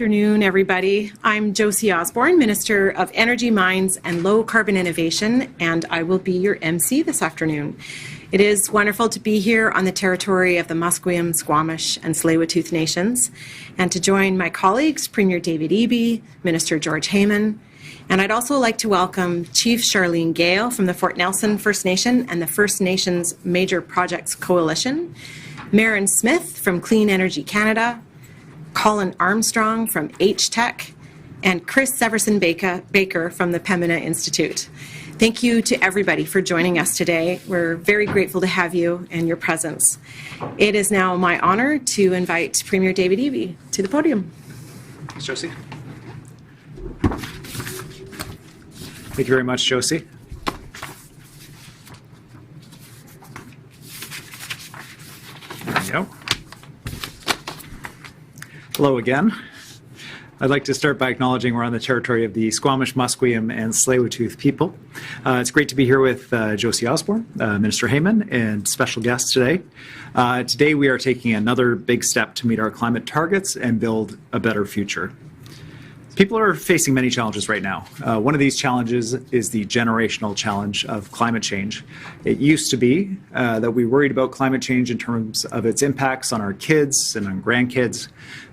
Good afternoon, everybody. I'm Josie Osborne, Minister of Energy, Mines and Low Carbon Innovation, and I will be your MC this afternoon. It is wonderful to be here on the territory of the Musqueam, Squamish and Tsleil-Waututh Nations, and to join my colleagues, Premier David Eby, Minister George Heyman, and I'd also like to welcome Chief Charlene Gale from the Fort Nelson First Nation and the First Nations Major Projects Coalition, Marin Smith from Clean Energy Canada, Colin Armstrong from H-Tech, and Chris Severson Baker from the Pembina Institute. Thank you to everybody for joining us today. We're very grateful to have you and your presence. It is now my honor to invite Premier David Eby to the podium. Thanks, Josie. Thank you very much, Josie. There we go. Hello again. I'd like to start by acknowledging we're on the territory of the Squamish, Musqueam, and Tsleil-Waututh people. It's great to be here with Josie Osborne, Minister Heyman, and special guests today. Today we are taking another big step to meet our climate targets and build a better future. People are facing many challenges right now. One of these challenges is the generational challenge of climate change. It used to be that we worried about climate change in terms of its impacts on our kids and on grandkids,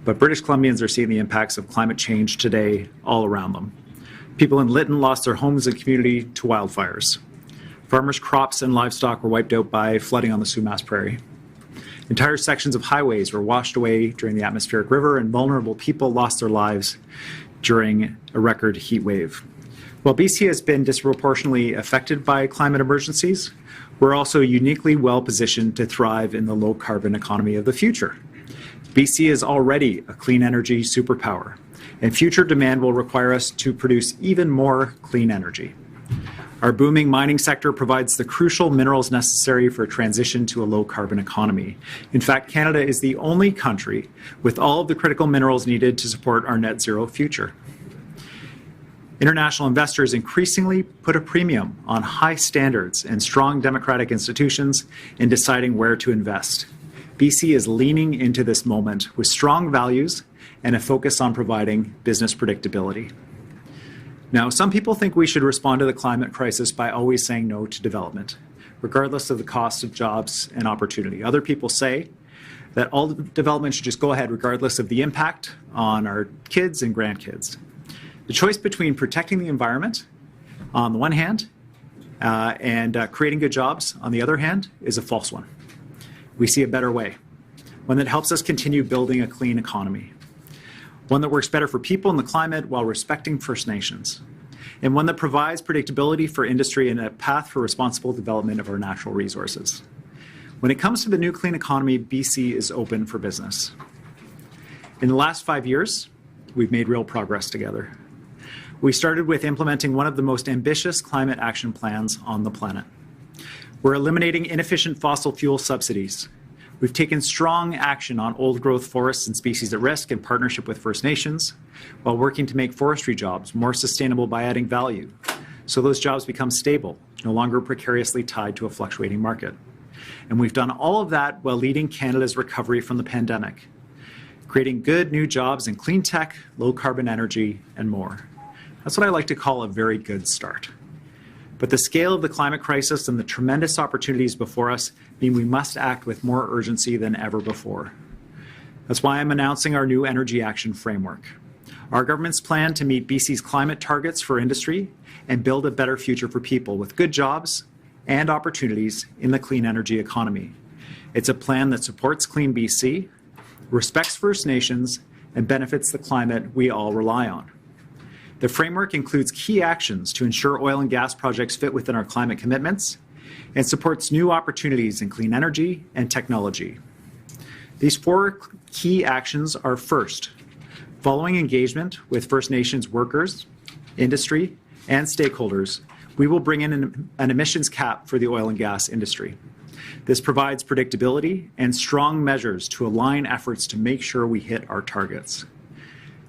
but British Columbians are seeing the impacts of climate change today all around them. People in Lytton lost their homes and community to wildfires. Farmers' crops and livestock were wiped out by flooding on the Sumas Prairie. Entire sections of highways were washed away during the atmospheric river, and vulnerable people lost their lives during a record heat wave. While BC has been disproportionately affected by climate emergencies, we're also uniquely well positioned to thrive in the low carbon economy of the future. BC is already a clean energy superpower, and future demand will require us to produce even more clean energy. Our booming mining sector provides the crucial minerals necessary for a transition to a low-carbon economy. In fact, Canada is the only country with all of the critical minerals needed to support our net zero future. International investors increasingly put a premium on high standards and strong democratic institutions in deciding where to invest. BC is leaning into this moment with strong values and a focus on providing business predictability. Now, some people think we should respond to the climate crisis by always saying no to development, regardless of the cost of jobs and opportunity. Other people say that all development should just go ahead regardless of the impact on our kids and grandkids. The choice between protecting the environment on the one hand and creating good jobs on the other hand is a false one. We see a better way, one that helps us continue building a clean economy. One that works better for people and the climate while respecting First Nations, and one that provides predictability for industry and a path for responsible development of our natural resources. When it comes to the new clean economy, BC is open for business. In the last 5 years, we've made real progress together. We started with implementing one of the most ambitious climate action plans on the planet. We're eliminating inefficient fossil fuel subsidies. We've taken strong action on old-growth forests and species at risk in partnership with First Nations, while working to make forestry jobs more sustainable by adding value, so those jobs become stable, no longer precariously tied to a fluctuating market. And we've done all of that while leading Canada's recovery from the pandemic, creating good new jobs in clean tech, low-carbon energy, and more. That's what I like to call a very good start. But the scale of the climate crisis and the tremendous opportunities before us mean we must act with more urgency than ever before. That's why I'm announcing our new Energy Action Framework, our government's plan to meet BC's climate targets for industry and build a better future for people with good jobs and opportunities in the clean energy economy. It's a plan that supports Clean BC, respects First Nations, and benefits the climate we all rely on. The framework includes key actions to ensure oil and gas projects fit within our climate commitments and supports new opportunities in clean energy and technology. These 4 key actions are: first, following engagement with First Nations workers, industry, and stakeholders, we will bring in an emissions cap for the oil and gas industry. This provides predictability and strong measures to align efforts to make sure we hit our targets.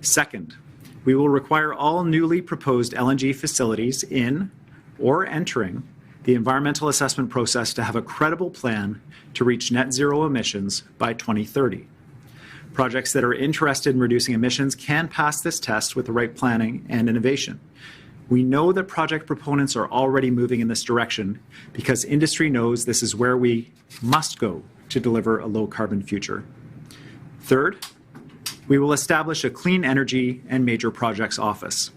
Second, we will require all newly proposed LNG facilities in or entering the environmental assessment process to have a credible plan to reach net zero emissions by 2030. Projects that are interested in reducing emissions can pass this test with the right planning and innovation. We know that project proponents are already moving in this direction because industry knows this is where we must go to deliver a low-carbon future. Third, we will establish a Clean Energy and Major Projects Office.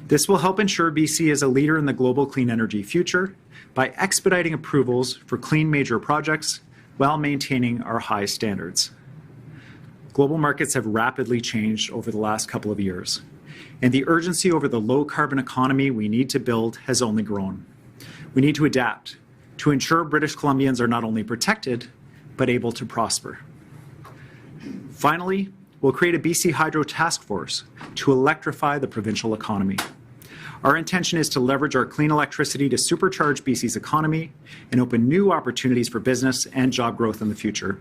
This will help ensure BC is a leader in the global clean energy future by expediting approvals for clean major projects while maintaining our high standards. Global markets have rapidly changed over the last couple of years, and the urgency over the low-carbon economy we need to build has only grown. We need to adapt to ensure British Columbians are not only protected, but able to prosper. Finally, we'll create a BC Hydro task force to electrify the provincial economy. Our intention is to leverage our clean electricity to supercharge BC's economy and open new opportunities for business and job growth in the future.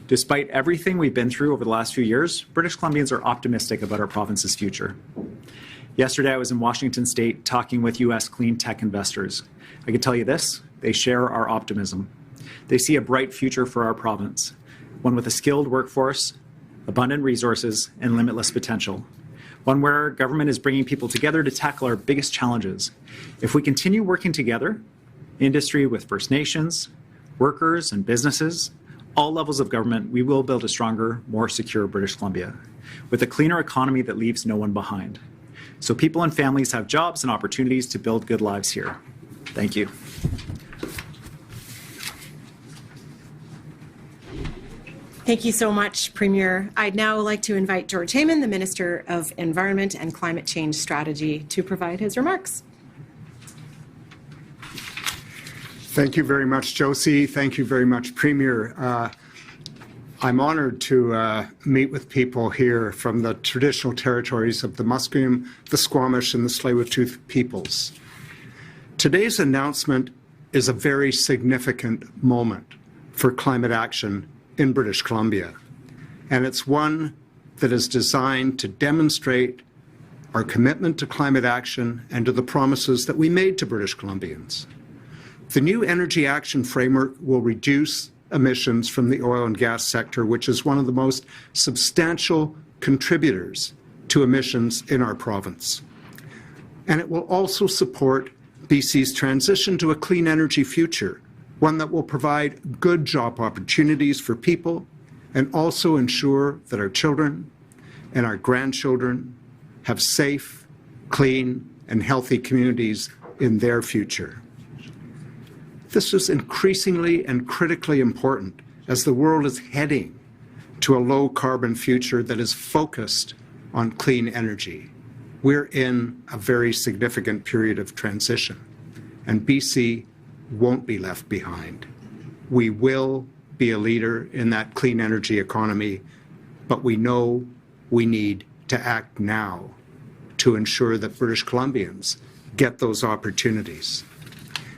Despite everything we've been through over the last few years, British Columbians are optimistic about our province's future. Yesterday, I was in Washington State talking with U.S. clean tech investors. I can tell you this, they share our optimism. They see a bright future for our province, one with a skilled workforce, abundant resources, and limitless potential. One where government is bringing people together to tackle our biggest challenges. If we continue working together, industry with First Nations, workers and businesses, all levels of government, we will build a stronger, more secure British Columbia with a cleaner economy that leaves no one behind. So people and families have jobs and opportunities to build good lives here. Thank you. Thank you so much, Premier. I'd now like to invite George Heyman, the Minister of Environment and Climate Change Strategy, to provide his remarks. Thank you very much, Josie. Thank you very much, Premier. I'm honored to meet with people here from the traditional territories of the Musqueam, the Squamish, and the Tsleil-Waututh peoples. Today's announcement is a very significant moment for climate action in British Columbia, and it's one that is designed to demonstrate our commitment to climate action and to the promises that we made to British Columbians. The new Energy Action Framework will reduce emissions from the oil and gas sector, which is one of the most substantial contributors to emissions in our province. And it will also support BC's transition to a clean energy future, one that will provide good job opportunities for people and also ensure that our children and our grandchildren have safe, clean, and healthy communities in their future. This is increasingly and critically important as the world is heading to a low-carbon future that is focused on clean energy. We're in a very significant period of transition, and BC won't be left behind. We will be a leader in that clean energy economy, but we know we need to act now to ensure that British Columbians get those opportunities.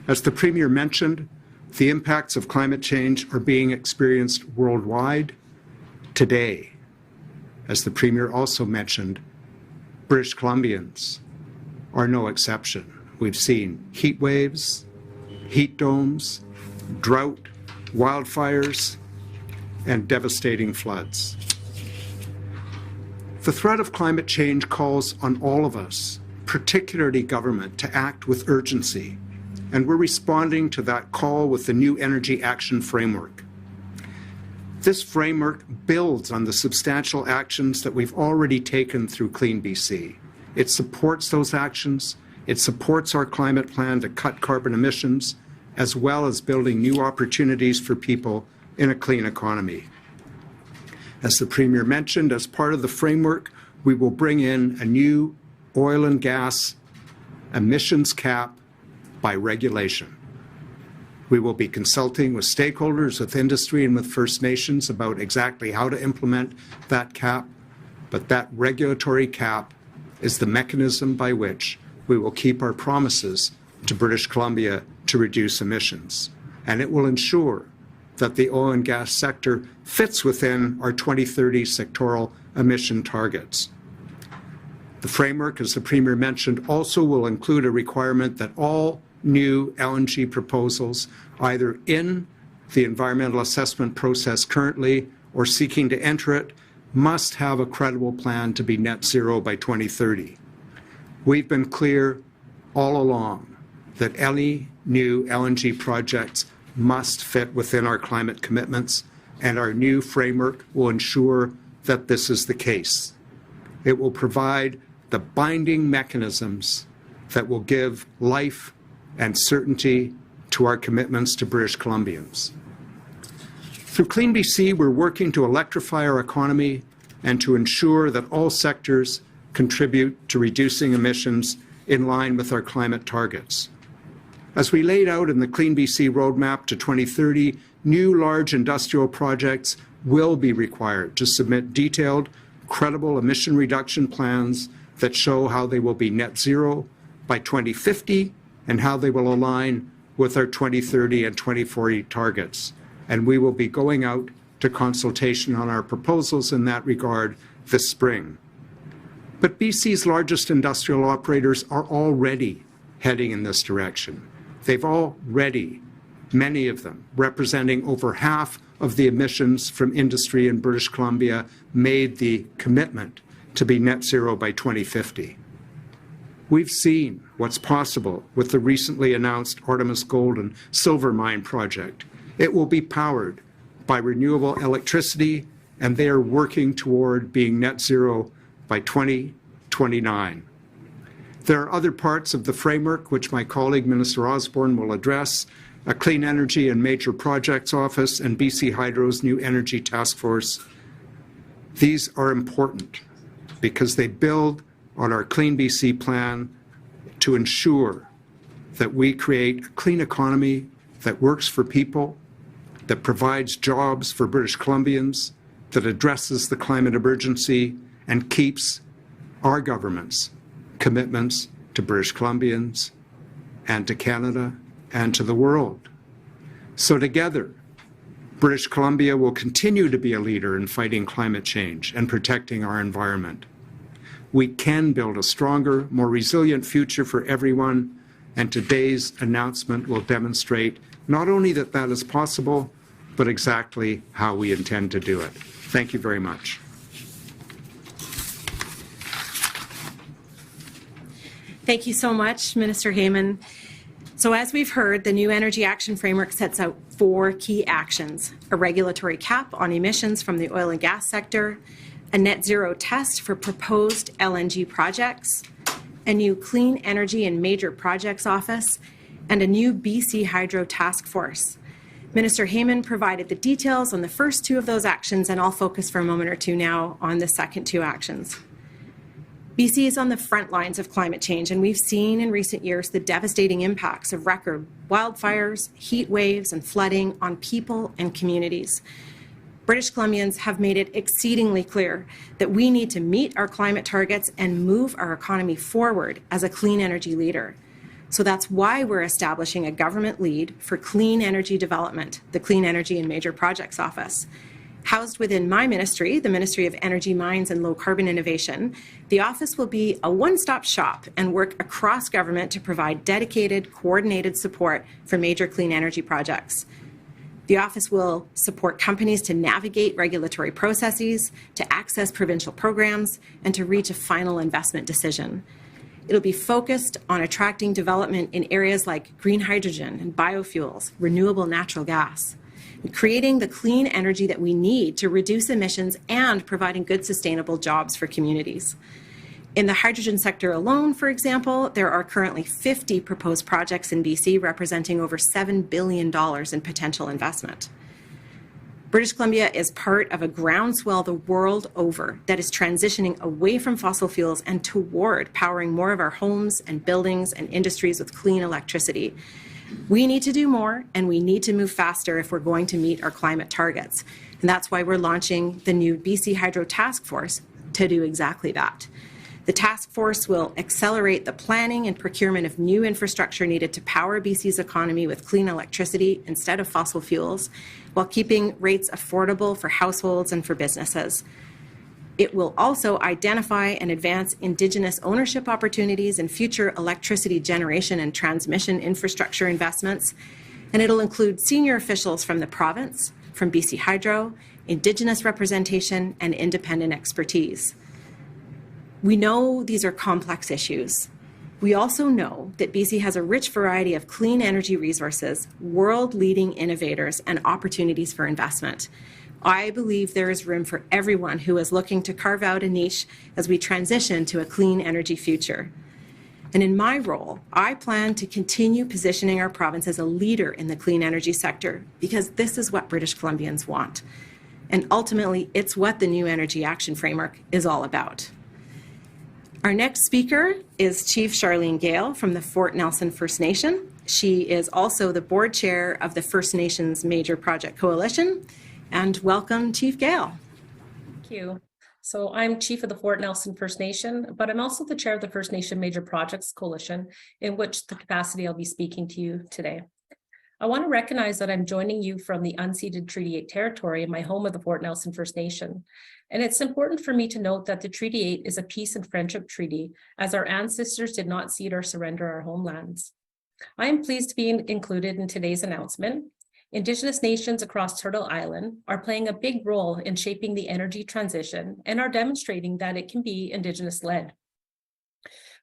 As the Premier mentioned, the impacts of climate change are being experienced worldwide today. As the Premier also mentioned, British Columbians are no exception. We've seen heat waves, heat domes, drought, wildfires, and devastating floods. The threat of climate change calls on all of us, particularly government, to act with urgency. And we're responding to that call with the new Energy Action Framework. This framework builds on the substantial actions that we've already taken through Clean BC. It supports those actions. It supports our climate plan to cut carbon emissions, as well as building new opportunities for people in a clean economy. As the Premier mentioned, as part of the framework, we will bring in a new oil and gas emissions cap by regulation. We will be consulting with stakeholders, with industry, and with First Nations about exactly how to implement that cap, but that regulatory cap is the mechanism by which we will keep our promises to British Columbia to reduce emissions. And it will ensure that the oil and gas sector fits within our 2030 sectoral emission targets. The framework, as the Premier mentioned, also will include a requirement that all new LNG proposals, either in the environmental assessment process currently or seeking to enter it must have a credible plan to be net zero by 2030. We've been clear all along that any new LNG projects must fit within our climate commitments, and our new framework will ensure that this is the case. It will provide the binding mechanisms that will give life and certainty to our commitments to British Columbians. Through Clean BC, we're working to electrify our economy and to ensure that all sectors contribute to reducing emissions in line with our climate targets. As we laid out in the Clean BC Roadmap to 2030, new large industrial projects will be required to submit detailed, credible emission reduction plans that show how they will be net zero by 2050 and how they will align with our 2030 and 2040 targets. And we will be going out to consultation on our proposals in that regard this spring. But BC's largest industrial operators are already heading in this direction. They've already, many of them, representing over half of the emissions from industry in British Columbia, made the commitment to be net zero by 2050. We've seen what's possible with the recently announced Artemis Gold and Silver Mine project. It will be powered by renewable electricity, and they are working toward being net zero by 2029. There are other parts of the framework which my colleague Minister Osborne will address, a Clean Energy and Major Projects Office and BC Hydro's new Energy Task Force. These are important because they build on our Clean BC plan to ensure that we create a clean economy that works for people, that provides jobs for British Columbians, that addresses the climate emergency, and keeps our government's commitments to British Columbians and to Canada and to the world. So together, British Columbia will continue to be a leader in fighting climate change and protecting our environment. We can build a stronger, more resilient future for everyone, and today's announcement will demonstrate not only that that is possible, but exactly how we intend to do it. Thank you very much. Thank you so much, Minister Heyman. So as we've heard, the new Energy Action Framework sets out 4 key actions: a regulatory cap on emissions from the oil and gas sector, a net zero test for proposed LNG projects, a new Clean Energy and Major Projects Office, and a new BC Hydro Task Force. Minister Heyman provided the details on the first 2 of those actions, and I'll focus for a moment or two now on the second 2 actions. BC is on the front lines of climate change, and we've seen in recent years the devastating impacts of record wildfires, heat waves, and flooding on people and communities. British Columbians have made it exceedingly clear that we need to meet our climate targets and move our economy forward as a clean energy leader. So that's why we're establishing a government lead for clean energy development, the Clean Energy and Major Projects Office. Housed within my ministry, the Ministry of Energy, Mines and Low Carbon Innovation, the office will be a one-stop shop and work across government to provide dedicated, coordinated support for major clean energy projects. The office will support companies to navigate regulatory processes, to access provincial programs, and to reach a final investment decision. It'll be focused on attracting development in areas like green hydrogen and biofuels, renewable natural gas, and creating the clean energy that we need to reduce emissions and providing good sustainable jobs for communities. In the hydrogen sector alone, for example, there are currently 50 proposed projects in BC representing over $7 billion in potential investment. British Columbia is part of a groundswell the world over that is transitioning away from fossil fuels and toward powering more of our homes and buildings and industries with clean electricity. We need to do more, and we need to move faster if we're going to meet our climate targets. And that's why we're launching the new BC Hydro Task Force to do exactly that. The task force will accelerate the planning and procurement of new infrastructure needed to power BC's economy with clean electricity instead of fossil fuels, while keeping rates affordable for households and for businesses. It will also identify and advance Indigenous ownership opportunities and future electricity generation and transmission infrastructure investments. And it'll include senior officials from the province, from BC Hydro, Indigenous representation, and independent expertise. We know these are complex issues. We also know that BC has a rich variety of clean energy resources, world-leading innovators, and opportunities for investment. I believe there is room for everyone who is looking to carve out a niche as we transition to a clean energy future. And in my role, I plan to continue positioning our province as a leader in the clean energy sector because this is what British Columbians want. And ultimately, it's what the new Energy Action Framework is all about. Our next speaker is Chief Charlene Gale from the Fort Nelson First Nation. She is also the board chair of the First Nations Major Project Coalition. And welcome, Chief Gale. Thank you. So I'm Chief of the Fort Nelson First Nation, but I'm also the chair of the First Nation Major Projects Coalition, in which the capacity I'll be speaking to you today. I want to recognize that I'm joining you from the unceded Treaty 8 territory in my home of the Fort Nelson First Nation. And it's important for me to note that the Treaty 8 is a peace and friendship treaty, as our ancestors did not cede or surrender our homelands. I am pleased to be included in today's announcement. Indigenous nations across Turtle Island are playing a big role in shaping the energy transition and are demonstrating that it can be Indigenous-led.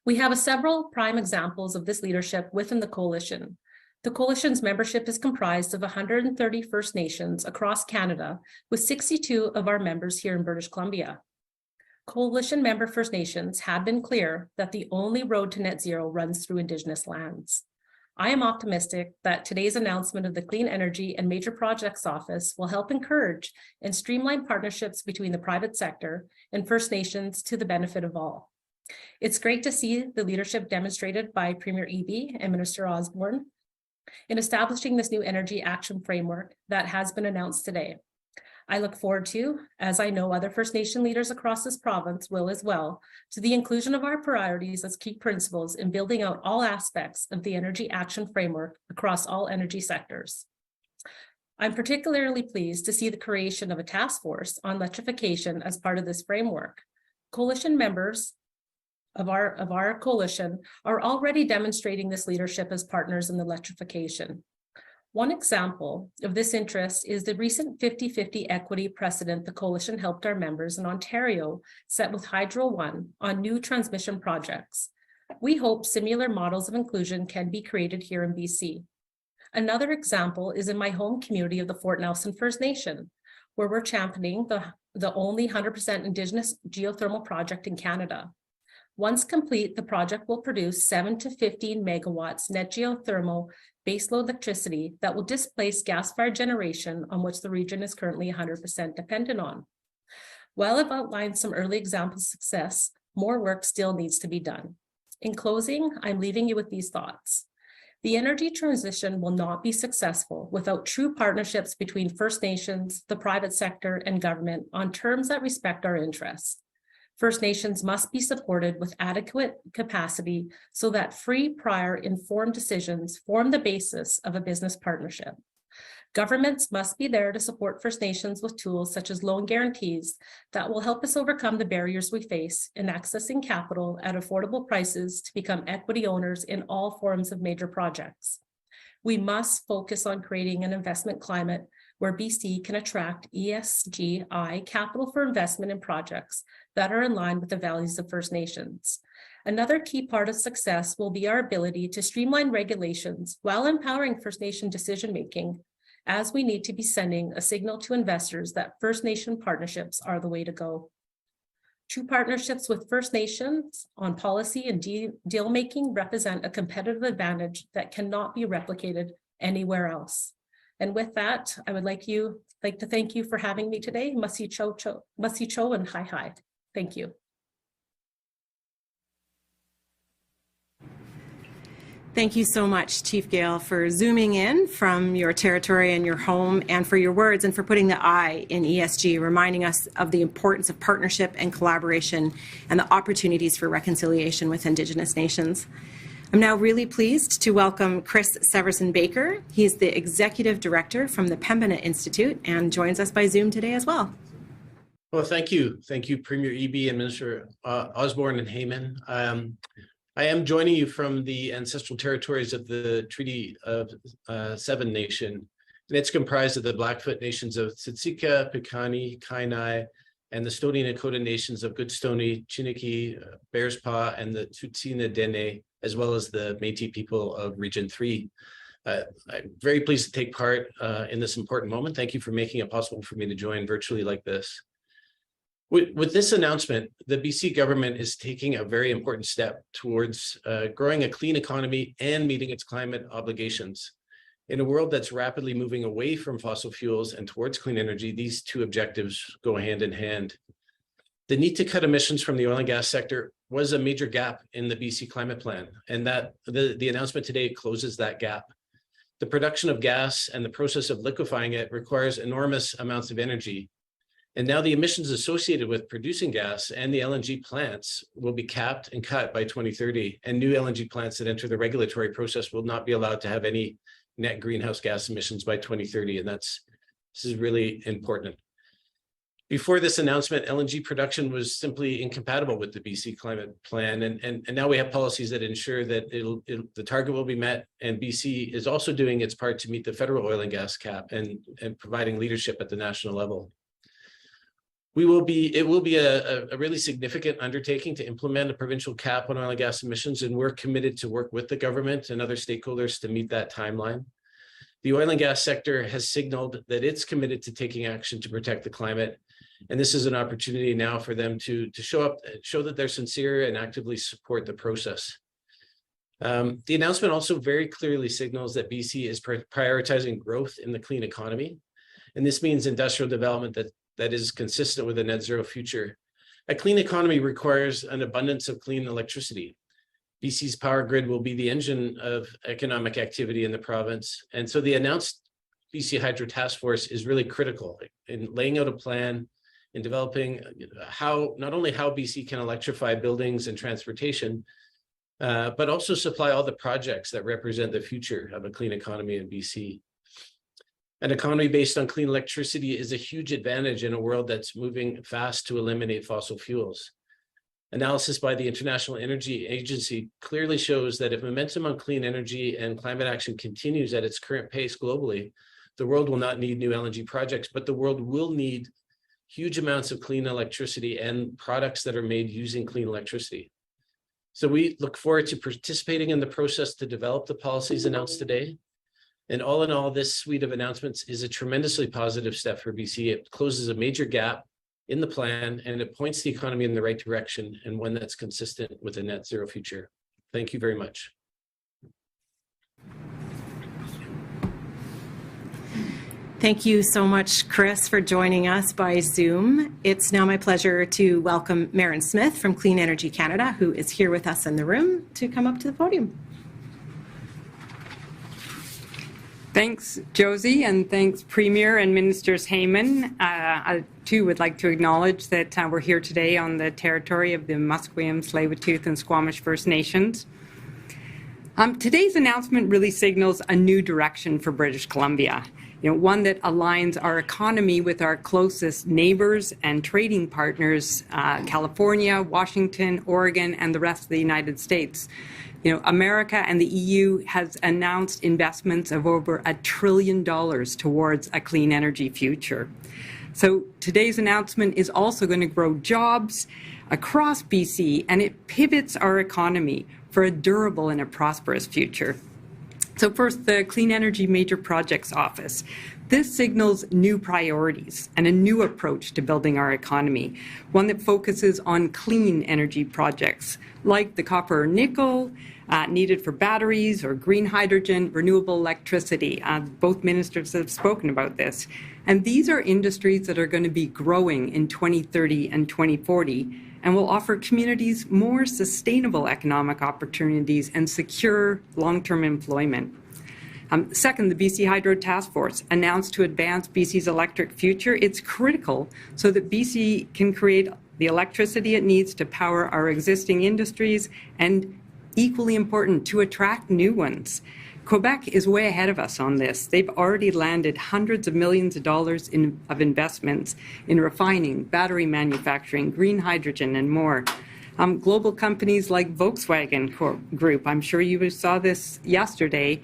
We have several prime examples of this leadership within the coalition. The coalition's membership is comprised of 130 First Nations across Canada, with 62 of our members here in British Columbia. Coalition member First Nations have been clear that the only road to net zero runs through Indigenous lands. I am optimistic that today's announcement of the Clean Energy and Major Projects Office will help encourage and streamline partnerships between the private sector and First Nations to the benefit of all. It's great to see the leadership demonstrated by Premier Eby and Minister Osborne in establishing this new energy action framework that has been announced today. I look forward to, as I know other First Nation leaders across this province will as well, to the inclusion of our priorities as key principles in building out all aspects of the energy action framework across all energy sectors. I'm particularly pleased to see the creation of a task force on electrification as part of this framework. Coalition members of our coalition are already demonstrating this leadership as partners in electrification. One example of this interest is the recent 50-50 equity precedent the coalition helped our members in Ontario set with Hydro One on new transmission projects. We hope similar models of inclusion can be created here in BC. Another example is in my home community of the Fort Nelson First Nation, where we're championing the only 100% Indigenous geothermal project in Canada. Once complete, the project will produce 7 to 15 megawatts net geothermal baseload electricity that will displace gas-fired generation on which the region is currently 100% dependent on. While I've outlined some early examples of success, more work still needs to be done. In closing, I'm leaving you with these thoughts. The energy transition will not be successful without true partnerships between First Nations, the private sector, and government on terms that respect our interests. First Nations must be supported with adequate capacity so that free, prior, informed decisions form the basis of a business partnership. Governments must be there to support First Nations with tools such as loan guarantees that will help us overcome the barriers we face in accessing capital at affordable prices to become equity owners in all forms of major projects. We must focus on creating an investment climate where BC can attract ESGI capital for investment in projects that are in line with the values of First Nations. Another key part of success will be our ability to streamline regulations while empowering First Nation decision-making, as we need to be sending a signal to investors that First Nation partnerships are the way to go. True partnerships with First Nations on policy and deal-making represent a competitive advantage that cannot be replicated anywhere else. And with that, I would like to thank you for having me today. Masi cho and hi hi. Thank you. Thank you so much, Chief Gale, for zooming in from your territory and your home, and for your words and for putting the I in ESG, reminding us of the importance of partnership and collaboration and the opportunities for reconciliation with Indigenous nations. I'm now really pleased to welcome Chris Severson-Baker. He's the Executive Director from the Pembina Institute and joins us by Zoom today as well. Well, thank you. Thank you, Premier Eby and Minister Osborne and Heyman. I am joining you from the ancestral territories of the Treaty of Seven Nation And it's comprised of the Blackfoot nations of Siksika, Piikani, Kainai, and the Stoney Nakoda nations of Goodstoney, Chiniki, Bearspaw, and the Tsuut'ina Dene, as well as the Métis people of Region 3. I'm very pleased to take part in this important moment. Thank you for making it possible for me to join virtually like this. With this announcement, the BC government is taking a very important step towards growing a clean economy and meeting its climate obligations. In a world that's rapidly moving away from fossil fuels and towards clean energy, these two objectives go hand in hand. The need to cut emissions from the oil and gas sector was a major gap in the BC climate plan, and that the announcement today closes that gap. The production of gas and the process of liquefying it requires enormous amounts of energy. And now the emissions associated with producing gas and the LNG plants will be capped and cut by 2030, and new LNG plants that enter the regulatory process will not be allowed to have any net greenhouse gas emissions by 2030, and this is really important. Before this announcement, LNG production was simply incompatible with the BC climate plan, and now we have policies that ensure that the target will be met, and BC is also doing its part to meet the federal oil and gas cap and providing leadership at the national level. It will be a really significant undertaking to implement a provincial cap on oil and gas emissions, and we're committed to work with the government and other stakeholders to meet that timeline. The oil and gas sector has signaled that it's committed to taking action to protect the climate, and this is an opportunity now for them to show that they're sincere and actively support the process. The announcement also very clearly signals that BC is prioritizing growth in the clean economy, and this means industrial development that is consistent with a net zero future. A clean economy requires an abundance of clean electricity. BC's power grid will be the engine of economic activity in the province. And so the announced BC Hydro Task Force is really critical in laying out a plan, in developing not only how BC can electrify buildings and transportation, but also supply all the projects that represent the future of a clean economy in BC. An economy based on clean electricity is a huge advantage in a world that's moving fast to eliminate fossil fuels. Analysis by the International Energy Agency clearly shows that if momentum on clean energy and climate action continues at its current pace globally, the world will not need new LNG projects, but the world will need huge amounts of clean electricity and products that are made using clean electricity. So we look forward to participating in the process to develop the policies announced today. And all in all, this suite of announcements is a tremendously positive step for BC. It closes a major gap in the plan, and it points the economy in the right direction, and one that's consistent with a net zero future. Thank you very much. Thank you so much, Chris, for joining us by Zoom. It's now my pleasure to welcome Maren Smith from Clean Energy Canada, who is here with us in the room, to come up to the podium. Thanks, Josie, and thanks, Premier and Ministers Heyman. I, too, would like to acknowledge that we're here today on the territory of the Musqueam, Tsleil-Waututh, and Squamish First Nations. Today's announcement really signals a new direction for British Columbia, one that aligns our economy with our closest neighbors and trading partners, California, Washington, Oregon, and the rest of the United States. America and the EU has announced investments of over $1 trillion towards a clean energy future. So today's announcement is also going to grow jobs across BC, and it pivots our economy for a durable and a prosperous future. So first, the Clean Energy Major Projects Office. This signals new priorities and a new approach to building our economy, one that focuses on clean energy projects like the copper or nickel needed for batteries or green hydrogen, renewable electricity. Both ministers have spoken about this. And these are industries that are going to be growing in 2030 and 2040 and will offer communities more sustainable economic opportunities and secure long-term employment. Second, the BC Hydro Task Force announced to advance BC's electric future. It's critical so that BC can create the electricity it needs to power our existing industries, and equally important, to attract new ones. Quebec is way ahead of us on this. They've already landed hundreds of millions of dollars of investments in refining, battery manufacturing, green hydrogen, and more. Global companies like Volkswagen Group, I'm sure you saw this yesterday,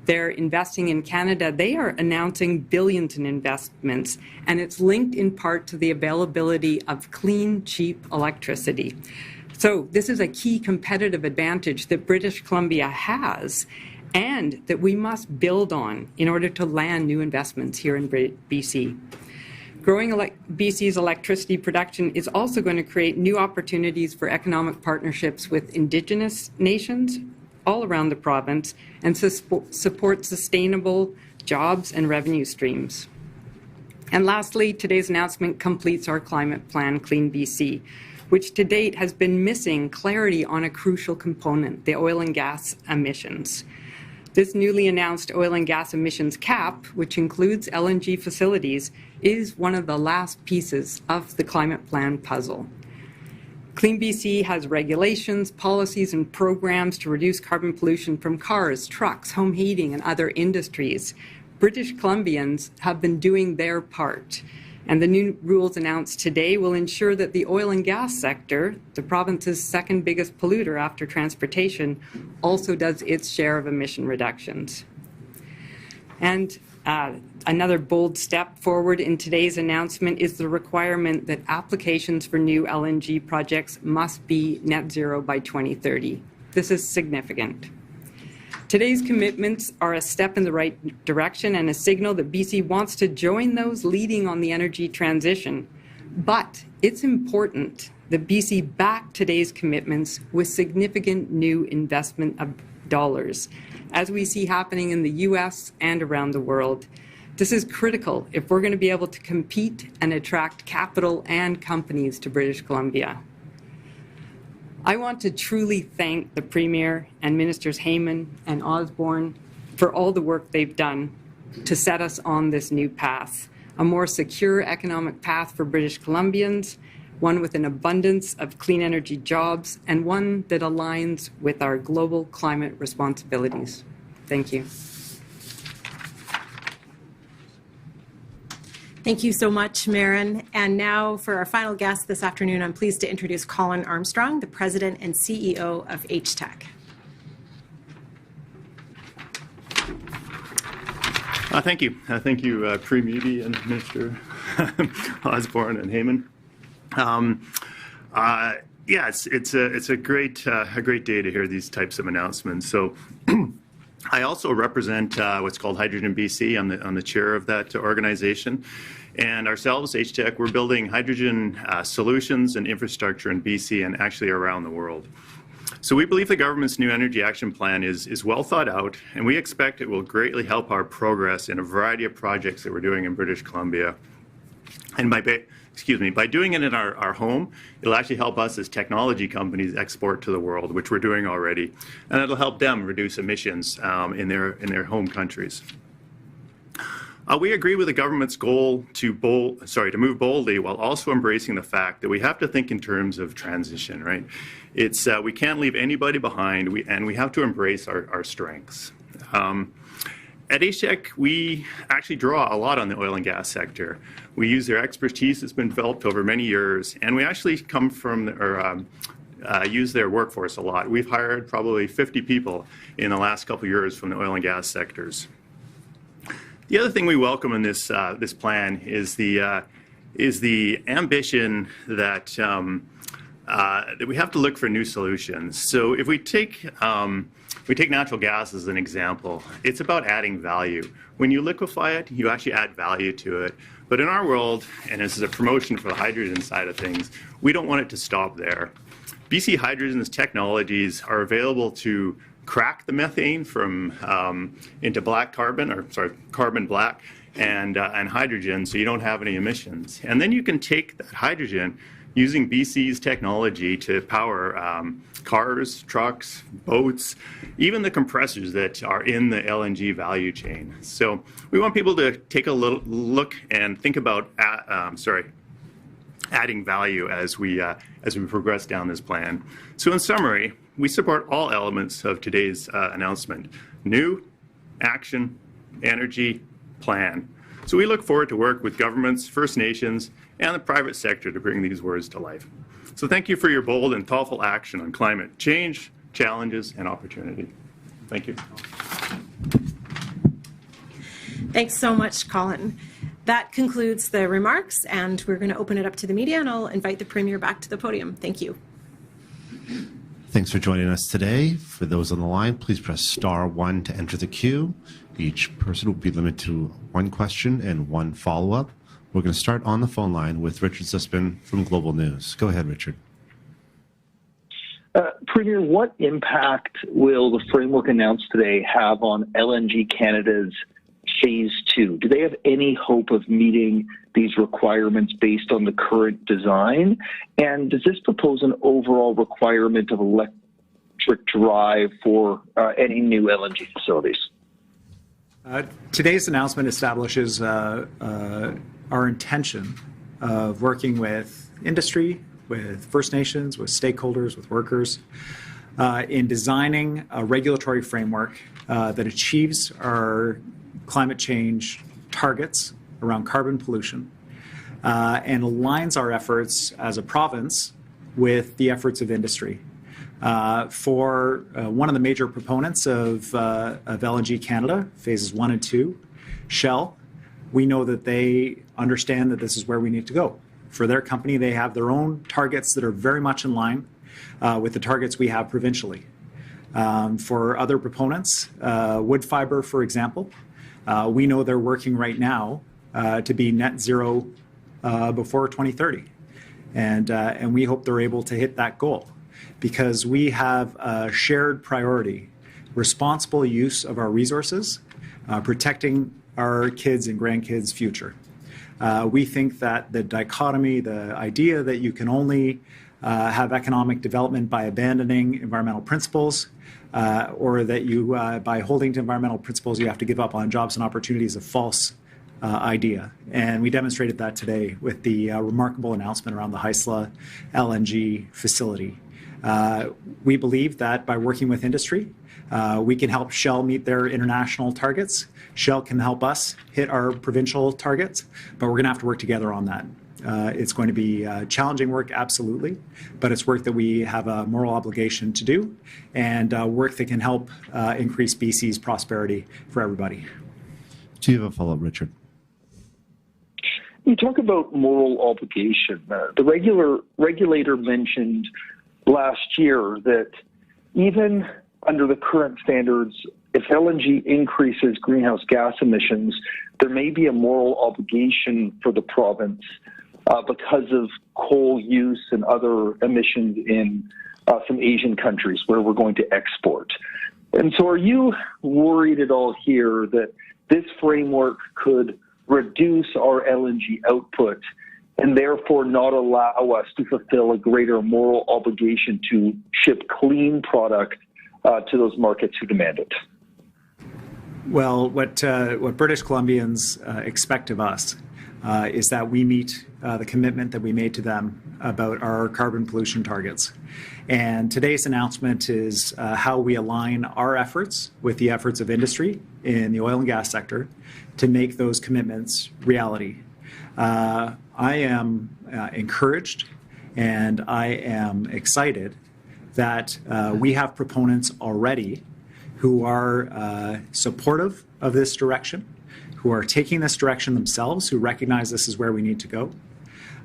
They're investing in Canada. They are announcing billions in investments, and it's linked in part to the availability of clean, cheap electricity. So this is a key competitive advantage that British Columbia has and that we must build on in order to land new investments here in BC. Growing BC's electricity production is also going to create new opportunities for economic partnerships with Indigenous nations all around the province and support sustainable jobs and revenue streams. And lastly, today's announcement completes our climate plan, Clean BC, which to date has been missing clarity on a crucial component, the oil and gas emissions. This newly announced oil and gas emissions cap, which includes LNG facilities, is one of the last pieces of the climate plan puzzle. Clean BC has regulations, policies, and programs to reduce carbon pollution from cars, trucks, home heating, and other industries. British Columbians have been doing their part, and the new rules announced today will ensure that the oil and gas sector, the province's second biggest polluter after transportation, also does its share of emission reductions. And another bold step forward in today's announcement is the requirement that applications for new LNG projects must be net zero by 2030. This is significant. Today's commitments are a step in the right direction and a signal that BC wants to join those leading on the energy transition. But it's important that BC back today's commitments with significant new investment of dollars, as we see happening in the US and around the world. This is critical if we're going to be able to compete and attract capital and companies to British Columbia. I want to truly thank the Premier and Ministers Heyman and Osborne for all the work they've done to set us on this new path, a more secure economic path for British Columbians, one with an abundance of clean energy jobs, and one that aligns with our global climate responsibilities. Thank you. Thank you so much, Marin. And now for our final guest this afternoon, I'm pleased to introduce Colin Armstrong, the President and CEO of HTEC. Thank you. Thank you, Premier and Minister Osborne and Heyman. Yeah, it's a great day to hear these types of announcements. So I also represent what's called Hydrogen BC. I'm the chair of that organization. And ourselves, HTEC, we're building hydrogen solutions and infrastructure in BC and actually around the world. So we believe the government's new energy action plan is well thought out, and we expect it will greatly help our progress in a variety of projects that we're doing in British Columbia. And by doing it in our home, it'll actually help us as technology companies export to the world, which we're doing already, and it'll help them reduce emissions in their home countries. We agree with the government's goal to move boldly while also embracing the fact that we have to think in terms of transition, right? It's we can't leave anybody behind, and we have to embrace our strengths. At HTEC, we actually draw a lot on the oil and gas sector. We use their expertise that's been developed over many years, and we actually come from use their workforce a lot. We've hired probably 50 people in the last couple of years from the oil and gas sectors. The other thing we welcome in this plan is the ambition that that we have to look for new solutions. So if we take natural gas as an example, it's about adding value. When you liquefy it, you actually add value to it. But in our world, and this is a promotion for the hydrogen side of things, we don't want it to stop there. BC Hydrogen's technologies are available to crack the methane from into carbon black and hydrogen, so you don't have any emissions. And then you can take that hydrogen using BC's technology to power cars, trucks, boats, even the compressors that are in the LNG value chain. So we want people to take a little look and think about adding value as we progress down this plan. So in summary, we support all elements of today's announcement: new, action, energy, plan. So we look forward to work with governments, First Nations, and the private sector to bring these words to life. So thank you for your bold and thoughtful action on climate change, challenges, and opportunity. Thank you. Thanks so much, Colin. That concludes the remarks, and we're going to open it up to the media, and I'll invite the Premier back to the podium. Thank you. Thanks for joining us today. For those on the line, please press *1 to enter the queue. Each person will be limited to one question and one follow-up. We're going to start on the phone line with Richard Sussman from Global News. Go ahead, Richard. Premier, what impact will the framework announced today have on LNG Canada's Phase 2? Do they have any hope of meeting these requirements based on the current design? And does this propose an overall requirement of electric drive for any new LNG facilities? Today's announcement establishes our intention of working with industry, with First Nations, with stakeholders, with workers, in designing a regulatory framework that achieves our climate change targets around carbon pollution and aligns our efforts as a province with the efforts of industry. For one of the major proponents of LNG Canada, phases 1 and 2, Shell, we know that they understand that this is where we need to go. For their company, they have their own targets that are very much in line with the targets we have provincially. For other proponents, Woodfibre, for example, we know they're working right now to be net zero before 2030. And we hope they're able to hit that goal because we have a shared priority, responsible use of our resources, protecting our kids' and grandkids' future. We think that the dichotomy, the idea that you can only have economic development by abandoning environmental principles, or that you, by holding to environmental principles, you have to give up on jobs and opportunities, is a false idea. And we demonstrated that today with the remarkable announcement around the Haisla LNG facility. We believe that by working with industry, we can help Shell meet their international targets. Shell can help us hit our provincial targets, but we're going to have to work together on that. It's going to be challenging work, absolutely, but it's work that we have a moral obligation to do and work that can help increase BC's prosperity for everybody. Do you have a follow-up, Richard? You talk about moral obligation. The regulator mentioned last year that even under the current standards, if LNG increases greenhouse gas emissions, there may be a moral obligation for the province because of coal use and other emissions in some Asian countries where we're going to export. And so are you worried at all here that this framework could reduce our LNG output and therefore not allow us to fulfill a greater moral obligation to ship clean product to those markets who demand it? Well, what British Columbians expect of us is that we meet the commitment that we made to them about our carbon pollution targets. And today's announcement is how we align our efforts with the efforts of industry in the oil and gas sector to make those commitments reality. I am encouraged and I am excited that we have proponents already who are supportive of this direction, who are taking this direction themselves, who recognize this is where we need to go.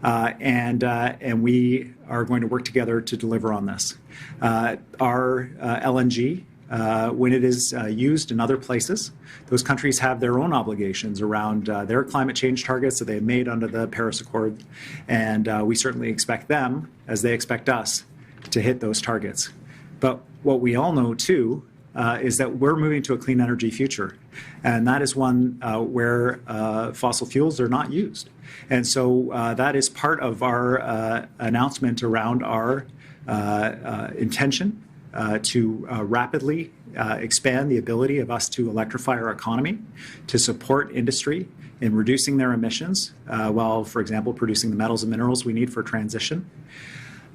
And we are going to work together to deliver on this. Our LNG, when it is used in other places, those countries have their own obligations around their climate change targets that they have made under the Paris Accord. And we certainly expect them, as they expect us, to hit those targets. But what we all know, too, is that we're moving to a clean energy future. And that is one where fossil fuels are not used. And so that is part of our announcement around our intention to rapidly expand the ability of us to electrify our economy, to support industry in reducing their emissions, while, for example, producing the metals and minerals we need for transition.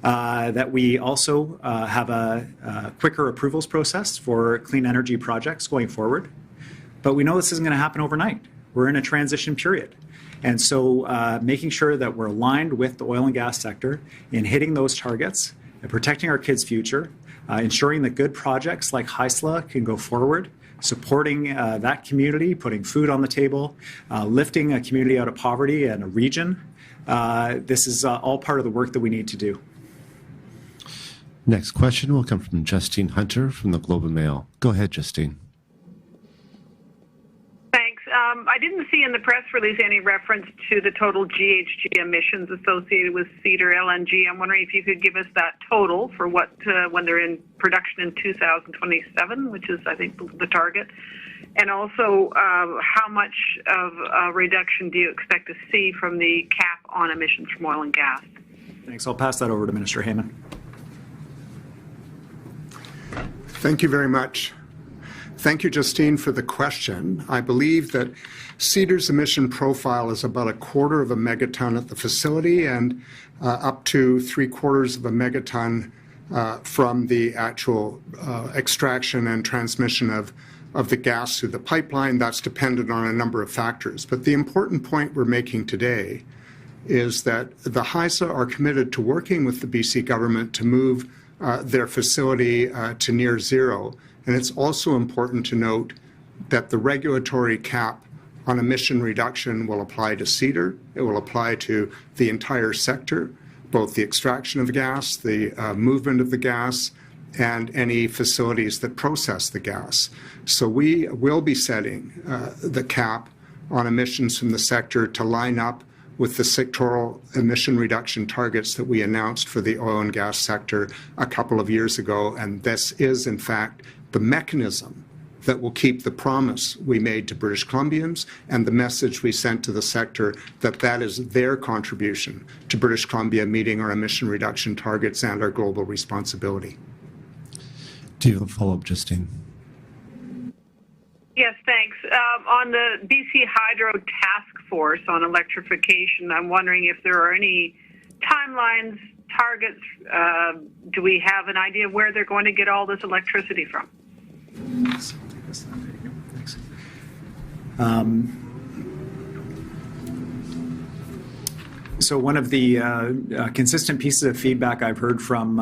That we also have a quicker approvals process for clean energy projects going forward. But we know this isn't going to happen overnight. We're in a transition period. And so making sure that we're aligned with the oil and gas sector in hitting those targets and protecting our kids' future, ensuring that good projects like Haisla can go forward supporting that community, putting food on the table, lifting a community out of poverty and a region. This is all part of the work that we need to do. Next question will come from Justine Hunter from the Globe and Mail. Go ahead, Justine. Thanks. I didn't see in the press release any reference to the total GHG emissions associated with Cedar LNG. I'm wondering if you could give us that total for what when they're in production in 2027, which is, I think, the target. And also, how much of a reduction do you expect to see from the cap on emissions from oil and gas? Thanks. I'll pass that over to Minister Heyman. Thank you very much. Thank you, Justine, for the question. I believe that Cedar's emission profile is about 1/4 of a megaton at the facility and up to 3/4 of a megaton from the actual extraction and transmission of the gas through the pipeline. That's dependent on a number of factors. But the important point we're making today is that the HISA are committed to working with the BC government to move their facility to near zero. And it's also important to note that the regulatory cap on emission reduction will apply to Cedar. It will apply to the entire sector, both the extraction of gas, the movement of the gas, and any facilities that process the gas. So we will be setting the cap on emissions from the sector to line up with the sectoral emission reduction targets that we announced for the oil and gas sector a couple of years ago. And this is, in fact, the mechanism that will keep the promise we made to British Columbians and the message we sent to the sector that that is their contribution to British Columbia meeting our emission reduction targets and our global responsibility. Do you have a follow-up, Justine? Yes, thanks. On the BC Hydro Task Force on electrification, I'm wondering if there are any timelines, targets. Do we have an idea of where they're going to get all this electricity from? Thanks. So one of the consistent pieces of feedback I've heard from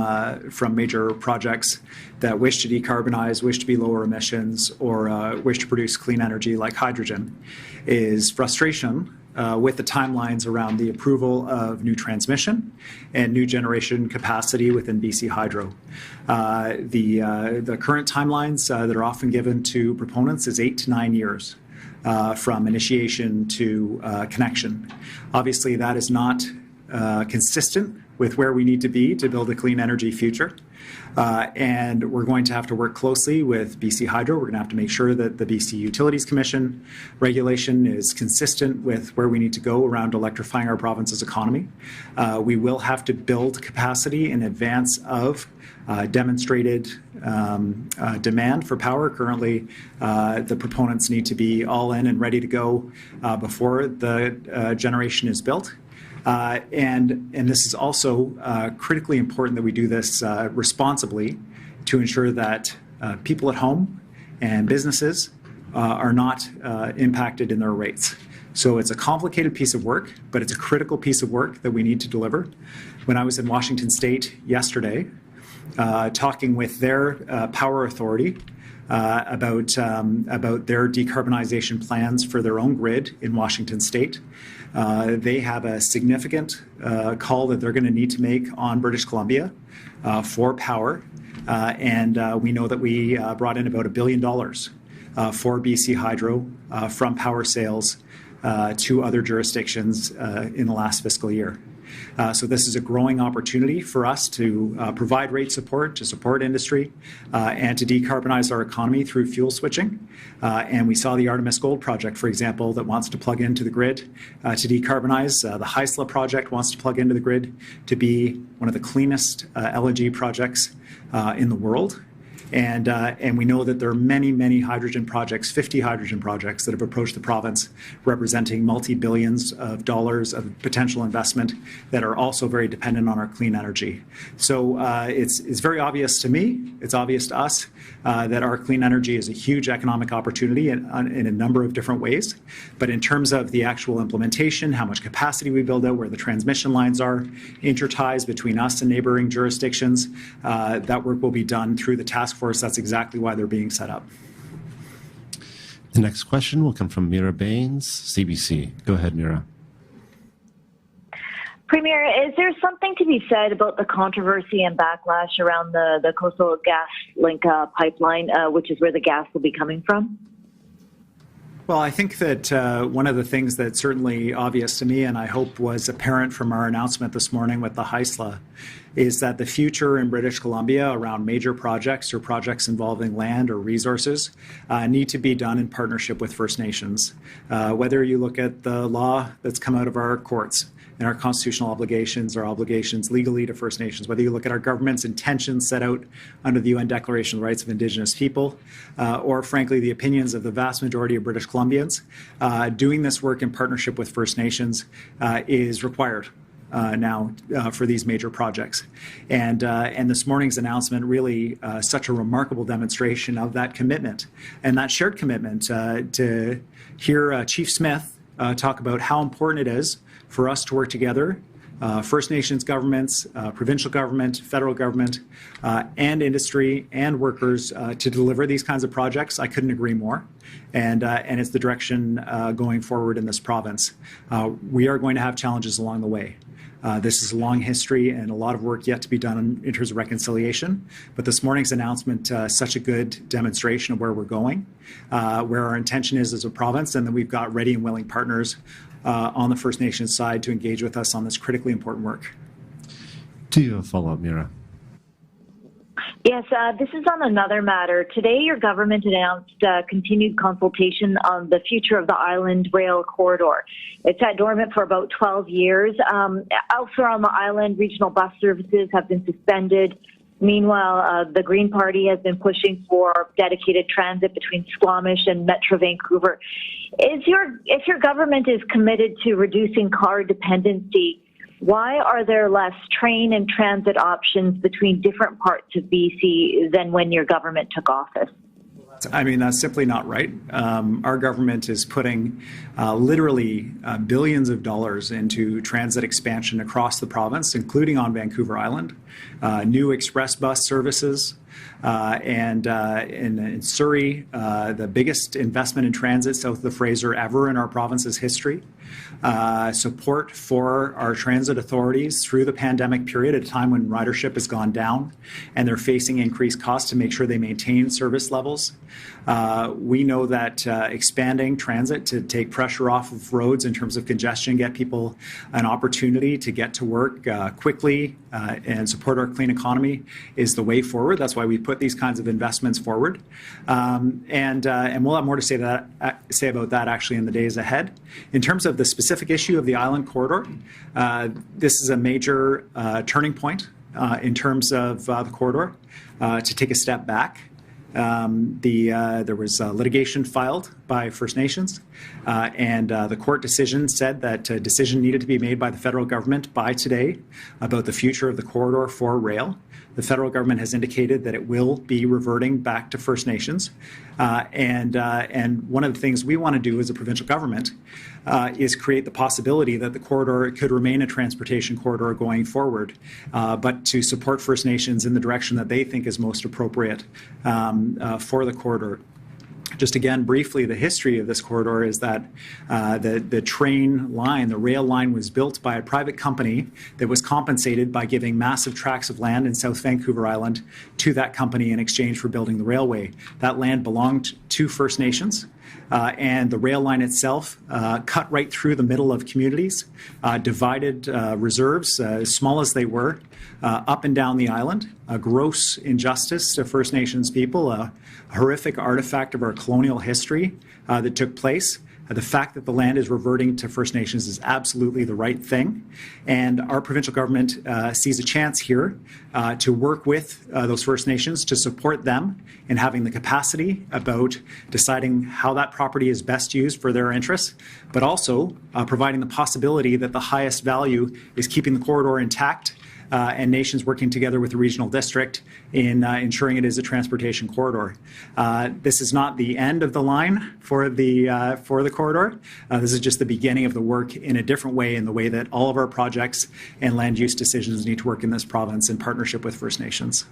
major projects that wish to decarbonize, wish to be lower emissions, or wish to produce clean energy like hydrogen is frustration with the timelines around the approval of new transmission and new generation capacity within BC Hydro. The current timelines that are often given to proponents is 8 to 9 years. From initiation to connection. Obviously, that is not consistent with where we need to be to build a clean energy future. And we're going to have to work closely with BC Hydro. We're going to have to make sure that the BC Utilities Commission regulation is consistent with where we need to go around electrifying our province's economy. We will have to build capacity in advance of demonstrated demand for power. Currently, the proponents need to be all in and ready to go before the generation is built. And this is also critically important that we do this responsibly to ensure that people at home and businesses are not impacted in their rates. So it's a complicated piece of work, but it's a critical piece of work that we need to deliver. When I was in Washington State yesterday, talking with their power authority about their decarbonization plans for their own grid in Washington State. They have a significant call that they're going to need to make on British Columbia for power. And we know that we brought in about $1 billion for BC Hydro from power sales to other jurisdictions in the last fiscal year. So this is a growing opportunity for us to provide rate support, to support industry, and to decarbonize our economy through fuel switching. And we saw the Artemis Gold project, for example, that wants to plug into the grid to decarbonize. The Haisla project wants to plug into the grid to be one of the cleanest LNG projects in the world. And we know that there are many, many hydrogen projects, 50 hydrogen projects that have approached the province, representing multi-billions of dollars of potential investment that are also very dependent on our clean energy. So it's very obvious to me, it's obvious to us that our clean energy is a huge economic opportunity in a number of different ways. But in terms of the actual implementation, how much capacity we build out, where the transmission lines are, interties between us and neighboring jurisdictions, that work will be done through the task force. That's exactly why they're being set up. The next question will come from Mira Baines, CBC. Go ahead, Mira. Premier, is there something to be said about the controversy and backlash around the Coastal GasLink pipeline, which is where the gas will be coming from? Well, I think that one of the things that's certainly obvious to me, and I hope was apparent from our announcement this morning with the Haisla, is that the future in British Columbia around major projects or projects involving land or resources need to be done in partnership with First Nations. Whether you look at the law that's come out of our courts, and our constitutional obligations, our obligations legally to First Nations, whether you look at our government's intentions set out under the UN Declaration of the Rights of Indigenous People, or frankly, the opinions of the vast majority of British Columbians, doing this work in partnership with First Nations is required now for these major projects. And this morning's announcement really such a remarkable demonstration of that commitment and that shared commitment to hear Chief Smith talk about how important it is for us to work together, First Nations governments, provincial government, federal government, and industry and workers to deliver these kinds of projects. I couldn't agree more. And it's the direction going forward in this province. We are going to have challenges along the way. This is a long history and a lot of work yet to be done in terms of reconciliation. But this morning's announcement is such a good demonstration of where we're going, where our intention is as a province, and that we've got ready and willing partners on the First Nations side to engage with us on this critically important work. Do you have a follow-up, Mira? Yes, this is on another matter. Today, your government announced continued consultation on the future of the island rail corridor. It's at dormant for about 12 years. Elsewhere on the island, regional bus services have been suspended. Meanwhile, the Green Party has been pushing for dedicated transit between Squamish and Metro Vancouver. If your government is committed to reducing car dependency, why are there less train and transit options between different parts of BC than when your government took office? I mean, that's simply not right. Our government is putting literally billions of dollars into transit expansion across the province, including on Vancouver Island, new express bus services, and in Surrey, the biggest investment in transit south of the Fraser ever in our province's history. Support for our transit authorities through the pandemic period at a time when ridership has gone down and they're facing increased costs to make sure they maintain service levels. We know that expanding transit to take pressure off of roads in terms of congestion, get people an opportunity to get to work quickly and support our clean economy is the way forward. That's why we put these kinds of investments forward. And we'll have more to say about that actually in the days ahead. In terms of the specific issue of the island corridor, this is a major turning point in terms of the corridor. To take a step back, there was litigation filed by First Nations, and the court decision said that a decision needed to be made by the federal government by today about the future of the corridor for rail. The federal government has indicated that it will be reverting back to First Nations. And one of the things we want to do as a provincial government is create the possibility that the corridor could remain a transportation corridor going forward, but to support First Nations in the direction that they think is most appropriate for the corridor. Just again, briefly, the history of this corridor is that the train line, the rail line, was built by a private company that was compensated by giving massive tracts of land in South Vancouver Island to that company in exchange for building the railway. That land belonged to First Nations. And the rail line itself cut right through the middle of communities, divided reserves, as small as they were, up and down the island. A gross injustice to First Nations people, a horrific artifact of our colonial history that took place. The fact that the land is reverting to First Nations is absolutely the right thing. And our provincial government sees a chance here to work with those First Nations to support them in having the capacity about deciding how that property is best used for their interests, but also providing the possibility that the highest value is keeping the corridor intact and nations working together with the regional district in ensuring it is a transportation corridor. This is not the end of the line for the corridor. This is just the beginning of the work in a different way, in the way that all of our projects and land use decisions need to work in this province in partnership with First Nations.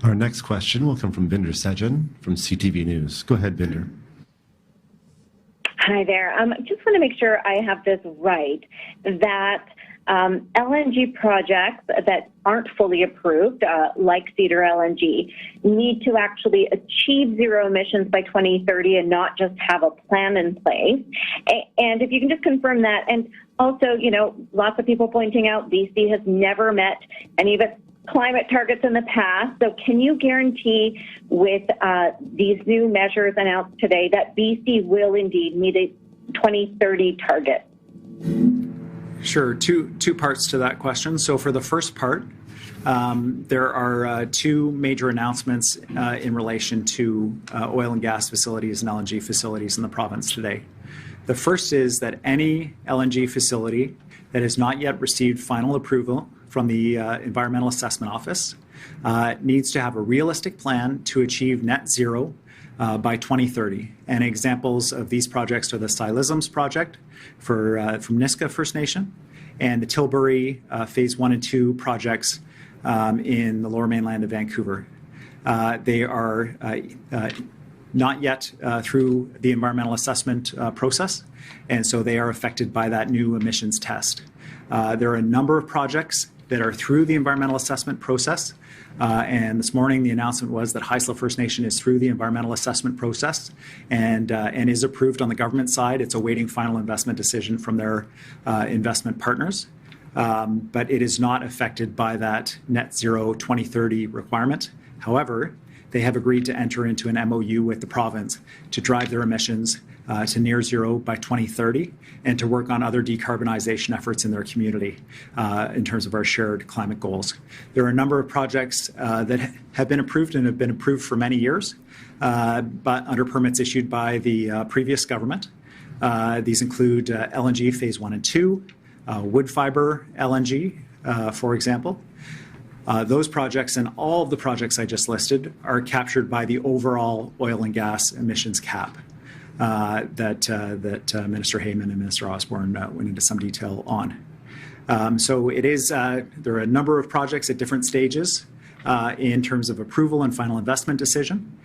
Our next question will come from Binder Sejan from CTV News. Go ahead, Binder. Hi there. Just want to make sure I have this right, that LNG projects that aren't fully approved, like Cedar LNG, need to actually achieve zero emissions by 2030 and not just have a plan in place. And if you can just confirm that. And also, you know, lots of people pointing out BC has never met any of its climate targets in the past. So can you guarantee with these new measures announced today that BC will indeed meet a 2030 target? Sure. Two parts to that question. So for the first part, there are two major announcements in relation to oil and gas facilities and LNG facilities in the province today. The first is that any LNG facility that has not yet received final approval from the Environmental Assessment Office needs to have a realistic plan to achieve net zero by 2030. And examples of these projects are the Silisms project from Nisga'a First Nation and the Tilbury Phase 1 and 2 projects in the Lower Mainland of Vancouver. They are not yet through the environmental assessment process, and so they are affected by that new emissions test. There are a number of projects that are through the environmental assessment process. And this morning, the announcement was that Haisla First Nation is through the environmental assessment process and is approved on the government side. It's awaiting final investment decision from their investment partners. But it is not affected by that net zero 2030 requirement. However, they have agreed to enter into an MOU with the province to drive their emissions to near zero by 2030 and to work on other decarbonization efforts in their community in terms of our shared climate goals. There are a number of projects that have been approved and have been approved for many years, but under permits issued by the previous government. These include LNG Phase 1 and 2, wood fiber LNG, for example. Those projects and all of the projects I just listed are captured by the overall oil and gas emissions cap that Minister Heyman and Minister Osborne went into some detail on. So it is, there are a number of projects at different stages in terms of approval and final investment decision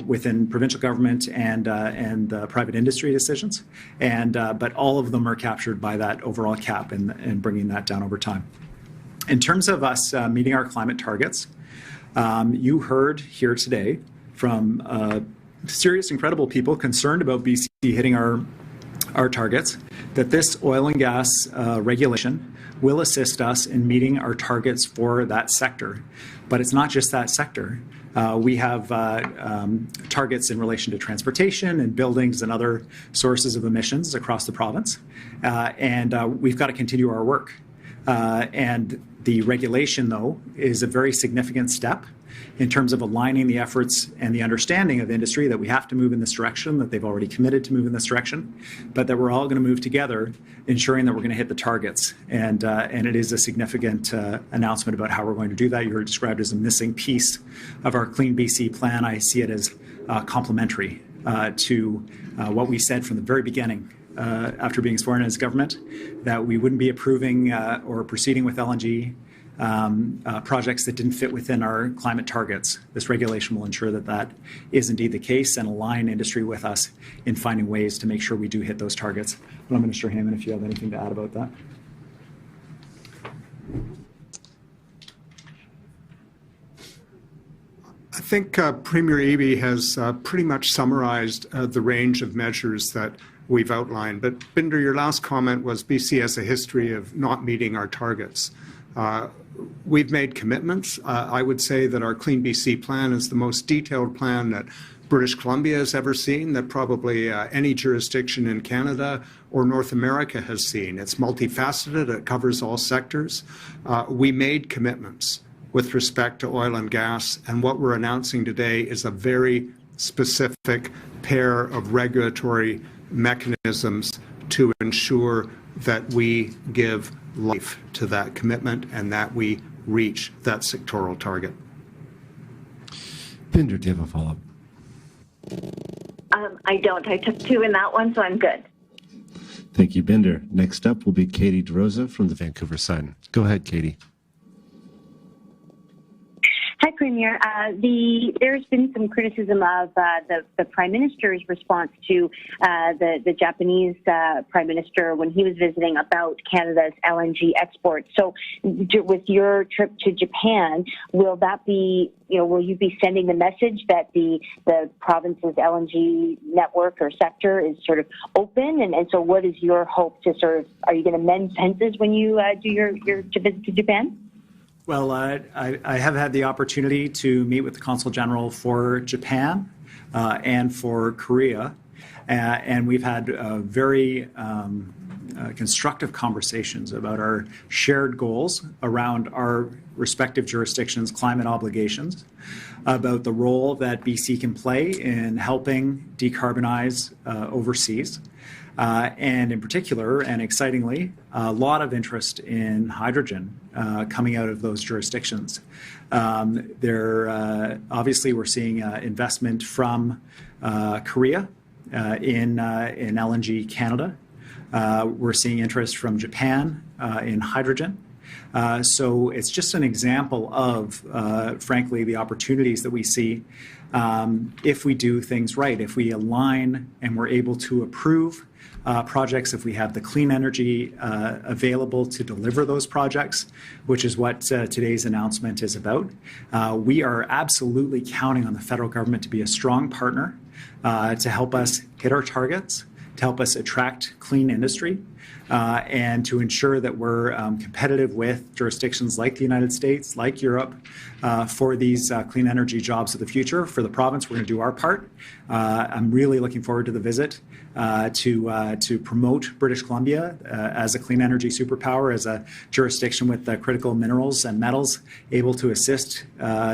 within provincial government and private industry decisions, but all of them are captured by that overall cap and bringing that down over time. In terms of us meeting our climate targets, you heard here today from serious, incredible people concerned about BC hitting our targets, that this oil and gas regulation will assist us in meeting our targets for that sector. But it's not just that sector. We have targets in relation to transportation and buildings and other sources of emissions across the province. And we've got to continue our work. And the regulation, though, is a very significant step in terms of aligning the efforts and the understanding of industry that we have to move in this direction, that they've already committed to move in this direction, but that we're all going to move together, ensuring that we're going to hit the targets. And it is a significant announcement about how we're going to do that. You were described as a missing piece of our Clean BC plan. I see it as complementary to what we said from the very beginning after being sworn in as government, that we wouldn't be approving or proceeding with LNG projects that didn't fit within our climate targets. This regulation will ensure that that is indeed the case and align industry with us in finding ways to make sure we do hit those targets. Well, Minister Heyman, if you have anything to add about that. I think Premier Eby has pretty much summarized the range of measures that we've outlined. But Binder, your last comment was BC has a history of not meeting our targets. We've made commitments. I would say that our Clean BC plan is the most detailed plan that British Columbia has ever seen, that probably any jurisdiction in Canada or North America has seen. It's multifaceted. It covers all sectors. We made commitments with respect to oil and gas, and what we're announcing today is a very specific pair of regulatory mechanisms to ensure that we give life to that commitment and that we reach that sectoral target. Binder, do you have a follow-up? I don't. I took two in that one, so I'm good. Thank you, Binder. Next up will be Katie DeRosa from the Vancouver Sun. Go ahead, Katie. Hi, Premier. There's been some criticism of the Prime Minister's response to the Japanese Prime Minister when he was visiting about Canada's LNG exports. So with your trip to Japan, will you be sending the message that the province's LNG network or sector is sort of open? And so what is your hope to are you going to mend fences when you do your visit to Japan? Well, I have had the opportunity to meet with the Consul General for Japan and for Korea, and we've had very constructive conversations about our shared goals around our respective jurisdictions' climate obligations, about the role that BC can play in helping decarbonize overseas. And in particular, and excitingly, a lot of interest in hydrogen coming out of those jurisdictions. Obviously, we're seeing investment from Korea in LNG Canada. We're seeing interest from Japan in hydrogen. So it's just an example of, frankly, the opportunities that we see if we do things right, if we align and we're able to approve projects, if we have the clean energy available to deliver those projects, which is what today's announcement is about. We are absolutely counting on the federal government to be a strong partner to help us hit our targets, to help us attract clean industry, and to ensure that we're competitive with jurisdictions like the United States, like Europe, for these clean energy jobs of the future. For the province, we're going to do our part. I'm really looking forward to the visit to promote British Columbia as a clean energy superpower, as a jurisdiction with critical minerals and metals able to assist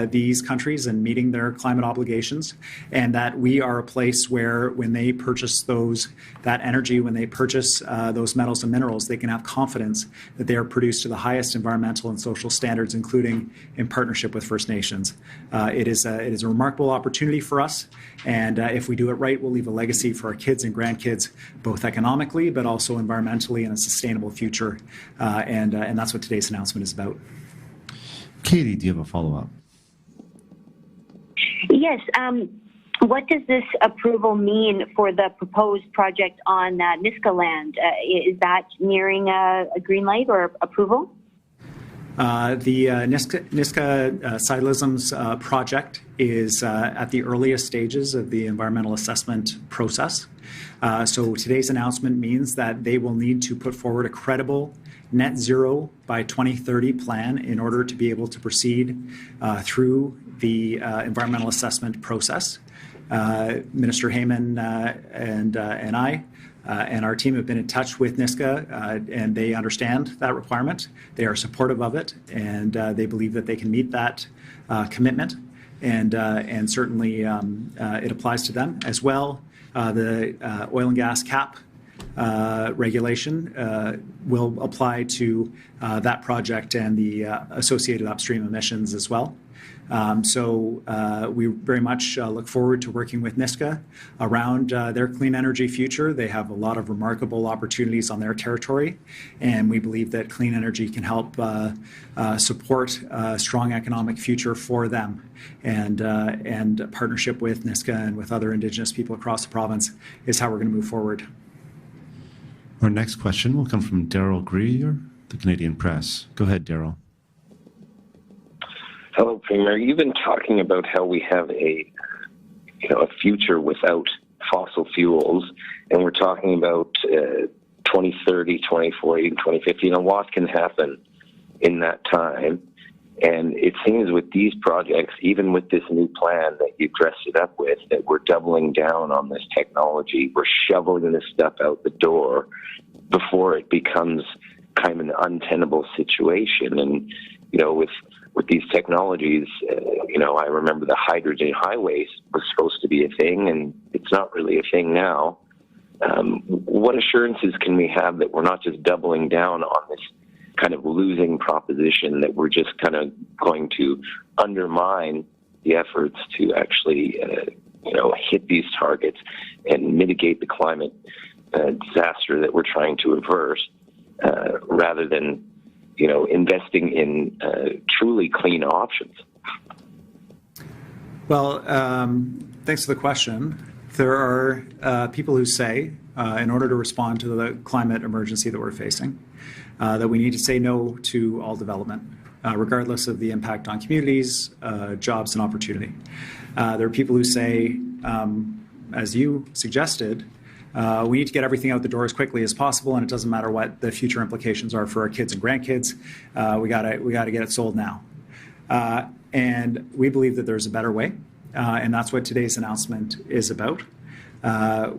these countries in meeting their climate obligations, and that we are a place where when they purchase that energy, when they purchase those metals and minerals, they can have confidence that they are produced to the highest environmental and social standards, including in partnership with First Nations. It is a remarkable opportunity for us, and if we do it right, we'll leave a legacy for our kids and grandkids, both economically but also environmentally, in a sustainable future. And that's what today's announcement is about. Katie, do you have a follow-up? Yes. What does this approval mean for the proposed project on Niska land? Is that nearing a green light or approval? The Niska Silosystems project is at the earliest stages of the environmental assessment process. So today's announcement means that they will need to put forward a credible net zero by 2030 plan in order to be able to proceed through the environmental assessment process. Minister Heyman and I and our team have been in touch with Niska, and they understand that requirement. They are supportive of it, and they believe that they can meet that commitment. And certainly it applies to them as well. The oil and gas cap regulation will apply to that project and the associated upstream emissions as well. So we very much look forward to working with Niska around their clean energy future. They have a lot of remarkable opportunities on their territory, and we believe that clean energy can help support a strong economic future for them. And a partnership with Niska and with other Indigenous people across the province is how we're going to move forward. Our next question will come from Daryl Greer, the Canadian Press. Go ahead, Daryl. Hello, Premier. You've been talking about how we have a future without fossil fuels, and we're talking about 2030, 2040, and 2050, and a lot can happen in that time. And it seems with these projects, even with this new plan that you've dressed it up with, that we're doubling down on this technology. We're shoveling this stuff out the door before it becomes kind of an untenable situation. And, with these technologies, I remember the hydrogen highways was supposed to be a thing, and it's not really a thing now. What assurances can we have that we're not just doubling down on this kind of losing proposition, that we're just kind of going to undermine the efforts to actually, hit these targets and mitigate the climate disaster that we're trying to averse, rather than investing in truly clean options? Well, thanks for the question. There are people who say, in order to respond to the climate emergency that we're facing, that we need to say no to all development, regardless of the impact on communities, jobs, and opportunity. There are people who say, as you suggested, we need to get everything out the door as quickly as possible, and it doesn't matter what the future implications are for our kids and grandkids. We gotta get it sold now. And we believe that there's a better way, and that's what today's announcement is about.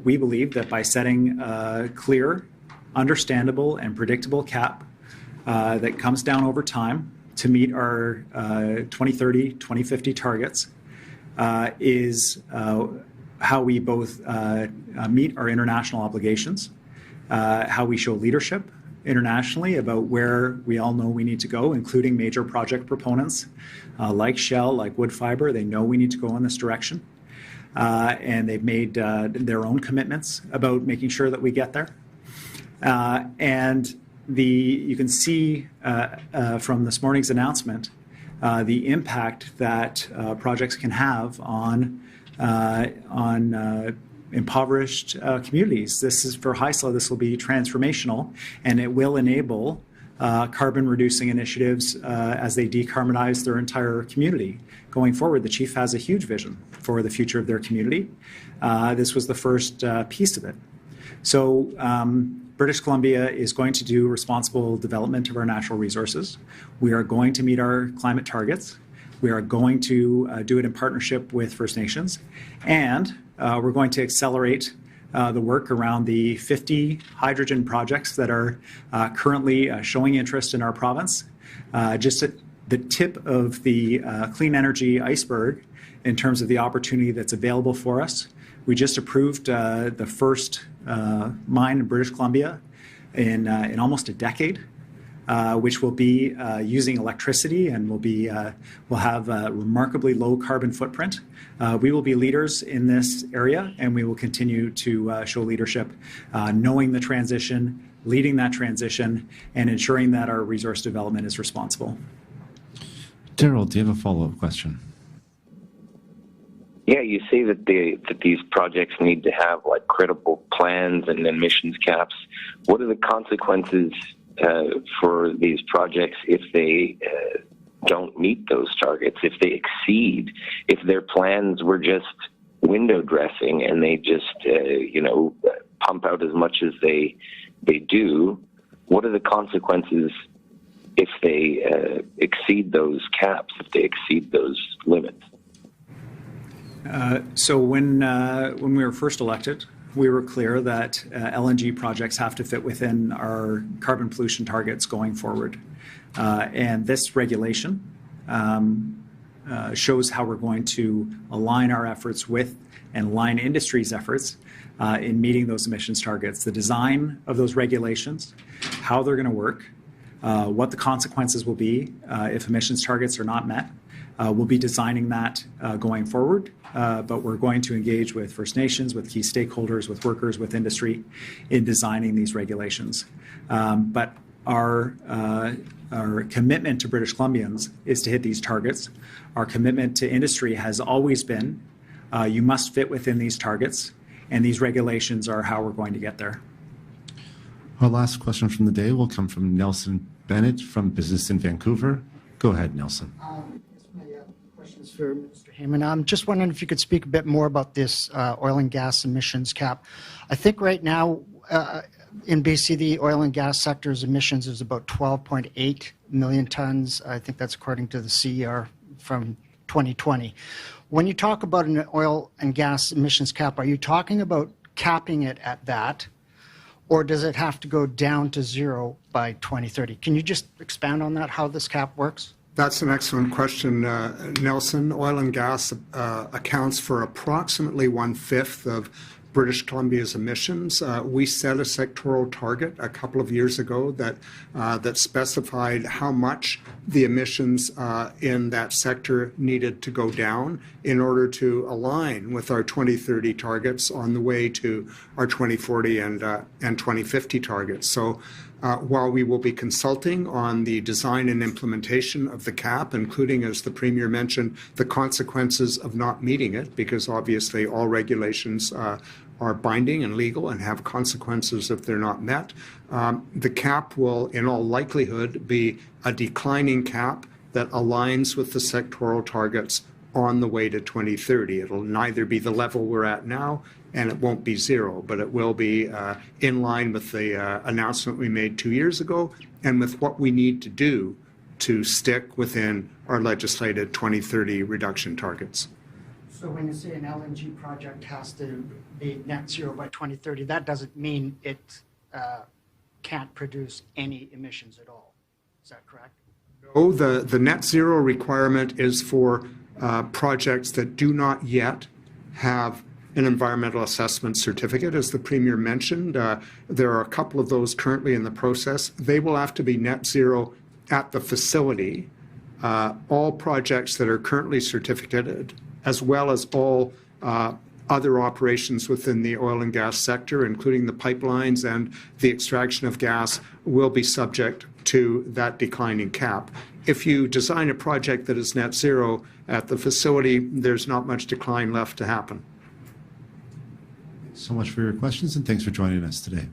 We believe that by setting a clear, understandable, and predictable cap that comes down over time to meet our 2030, 2050 targets is how we both meet our international obligations, how we show leadership internationally about where we all know we need to go, including major project proponents like Shell, like Woodfibre. They know we need to go in this direction. And they've made their own commitments about making sure that we get there. And you can see from this morning's announcement the impact that projects can have on impoverished communities. This is for Haisla, this will be transformational, and it will enable carbon reducing initiatives as they decarbonize their entire community. Going forward, the Chief has a huge vision for the future of their community. This was the first piece of it. So British Columbia is going to do responsible development of our natural resources. We are going to meet our climate targets. We are going to do it in partnership with First Nations. And we're going to accelerate the work around the 50 hydrogen projects that are currently showing interest in our province. Just at the tip of the clean energy iceberg in terms of the opportunity that's available for us. We just approved the first mine in British Columbia in almost a decade, which will be using electricity and will have a remarkably low carbon footprint. We will be leaders in this area, and we will continue to show leadership, knowing the transition, leading that transition, and ensuring that our resource development is responsible. Daryl, do you have a follow-up question? Yeah, you say that these projects need to have like credible plans and emissions caps. What are the consequences for these projects if they don't meet those targets, if they exceed, if their plans were just window dressing and they just pump out as much as they do? What are the consequences if they exceed those caps, if they exceed those limits? So when we were first elected, we were clear that LNG projects have to fit within our carbon pollution targets going forward. And this regulation shows how we're going to align our efforts with and align industry's efforts in meeting those emissions targets. The design of those regulations, how they're going to work, what the consequences will be if emissions targets are not met. We'll be designing that going forward, but we're going to engage with First Nations, with key stakeholders, with workers, with industry in designing these regulations. But our commitment to British Columbians is to hit these targets. Our commitment to industry has always been, you must fit within these targets, and these regulations are how we're going to get there. Our last question from the day will come from Nelson Bennett from Business in Vancouver. Go ahead, Nelson. Questions for Mr. Heyman. I'm just wondering if you could speak a bit more about this oil and gas emissions cap. I think right now in BC, the oil and gas sector's emissions is about 12.8 million tons. I think that's according to the CER from 2020. When you talk about an oil and gas emissions cap, are you talking about capping it at that, or does it have to go down to zero by 2030? Can you just expand on that, how this cap works? That's an excellent question, Nelson. Oil and gas accounts for approximately 1/5 of British Columbia's emissions. We set a sectoral target a couple of years ago that specified how much the emissions in that sector needed to go down in order to align with our 2030 targets on the way to our 2040 and 2050 targets. So while we will be consulting on the design and implementation of the cap, including, as the Premier mentioned, the consequences of not meeting it, because obviously all regulations are binding and legal and have consequences if they're not met. The cap will, in all likelihood, be a declining cap that aligns with the sectoral targets on the way to 2030. It'll neither be the level we're at now, and it won't be zero, but it will be in line with the announcement we made 2 years ago and with what we need to do to stick within our legislated 2030 reduction targets. So when you say an LNG project has to be net zero by 2030, that doesn't mean it can't produce any emissions at all. Is that correct? No, the net zero requirement is for projects that do not yet have an environmental assessment certificate. As the Premier mentioned, there are a couple of those currently in the process. They will have to be net zero at the facility. All projects that are currently certificated, as well as all other operations within the oil and gas sector, including the pipelines and the extraction of gas, will be subject to that declining cap. If you design a project that is net zero at the facility, there's not much decline left to happen. Thanks so much for your questions, and thanks for joining us today.